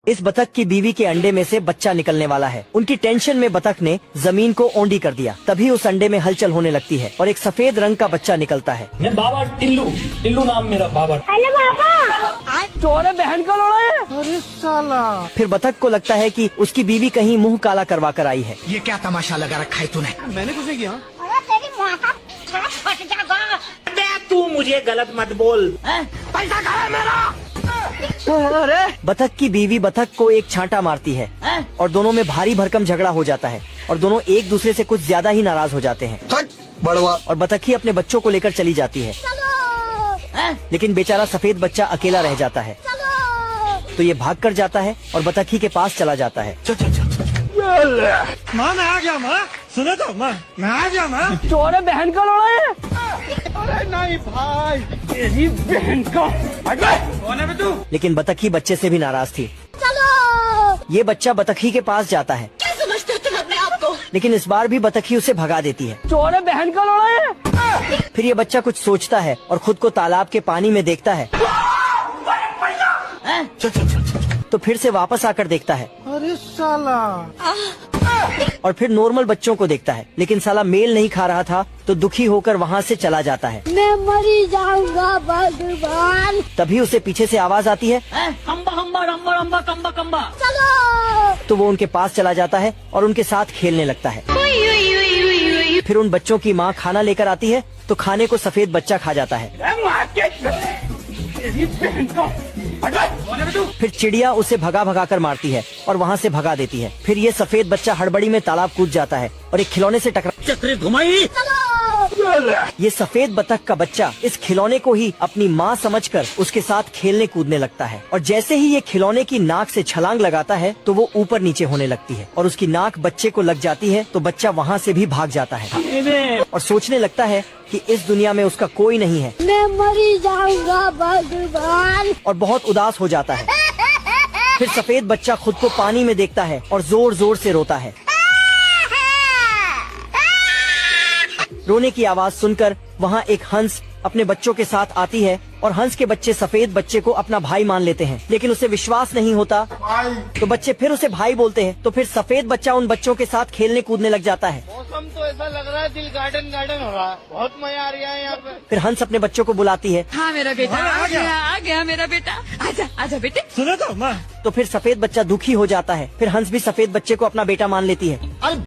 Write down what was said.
इस बतख की बीवी के अंडे में से बच्चा निकलने वाला है। उनकी टेंशन में बतख ने जमीन को ओंडी कर दिया। तभी उस अंडे में हलचल होने लगती है और एक सफेद रंग का बच्चा निकलता है। मैं बाबा टिल्लू, टिल्लू नाम मेरा बाबा। हेलो बाबा, चोरे बहन का लोड़ा है। अरे साला, फिर बतख को लगता है कि उसकी बीवी कहीं मुंह काला करवा कर आई है। ये क्या तमाशा लगा रखा है तूने? मैंने कुछ नहीं किया। अरे तेरी माँ का छाप फट जाएगा। तू मुझे गलत मत बोल। पैसा कहाँ है मेरा? अरे बतख की बीवी बतख को एक छांटा मारती है और दोनों में भारी भरकम झगड़ा हो जाता है और दोनों एक दूसरे से कुछ ज्यादा ही नाराज हो जाते हैं। बड़वा। और बतखी अपने बच्चों को लेकर चली जाती है, लेकिन बेचारा सफेद बच्चा अकेला रह जाता है। तो ये भाग कर जाता है और बतखी के पास चला जाता है। माँ मैं आ गया। माँ सुनो तो, माँ मैं आ गया। माँ चोरे बहन का लोड़ा है। अरे नहीं भाई, तेरी बहन का। कौन है बे तू? लेकिन बतखी बच्चे से भी नाराज थी। ये बच्चा बतखी के पास जाता है, क्या समझते हो तुम अपने आप को? लेकिन इस बार भी बतखी उसे भगा देती है। चोरे बहन का लोड़ा है। फिर ये बच्चा कुछ सोचता है और खुद को तालाब के पानी में देखता है। तो फिर से वापस आकर देखता है अरे साला, और फिर नॉर्मल बच्चों को देखता है, लेकिन साला मेल नहीं खा रहा था तो दुखी होकर वहाँ से चला जाता है। मैं मरी जाऊंगा भगवान। तभी उसे पीछे से आवाज आती है, हम्बा हम्बा रम्बा रम्बा कम्बा कम्बा। चलो। तो वो उनके पास चला जाता है और उनके साथ खेलने लगता है। फिर उन बच्चों की माँ खाना लेकर आती है तो खाने को सफेद बच्चा खा जाता है। फिर चिड़िया उसे भगा भगा कर मारती है और वहाँ से भगा देती है। फिर ये सफेद बच्चा हड़बड़ी में तालाब कूद जाता है और एक खिलौने से टकरा। चक्री घुमाई। ये सफेद बतख का बच्चा इस खिलौने को ही अपनी माँ समझकर उसके साथ खेलने कूदने लगता है और जैसे ही ये खिलौने की नाक से छलांग लगाता है तो वो ऊपर नीचे होने लगती है और उसकी नाक बच्चे को लग जाती है तो बच्चा वहाँ से भी भाग जाता है और सोचने लगता है कि इस दुनिया में उसका कोई नहीं है। मैं मरी जाऊंगा भगवान। और बहुत उदास हो जाता है। फिर सफेद बच्चा खुद को पानी में देखता है और जोर जोर से रोता है। रोने की आवाज सुनकर वहाँ एक हंस अपने बच्चों के साथ आती है और हंस के बच्चे सफेद बच्चे को अपना भाई मान लेते हैं, लेकिन उसे विश्वास नहीं होता तो बच्चे फिर उसे भाई बोलते हैं। तो फिर सफेद बच्चा उन बच्चों के साथ खेलने कूदने लग जाता है। मौसम तो ऐसा लग रहा है दिल गार्डन गार्डन हो रहा है। बहुत मजा आ रहा है यहाँ पे। फिर हंस अपने बच्चों को बुलाती है। हाँ मेरा बेटा आ गया मेरा बेटा, आजा आजा बेटे। सुनो तो, माँ तो फिर सफेद बच्चा दुखी हो जाता है। फिर हंस भी सफेद बच्चे को अपना बेटा मान लेती है।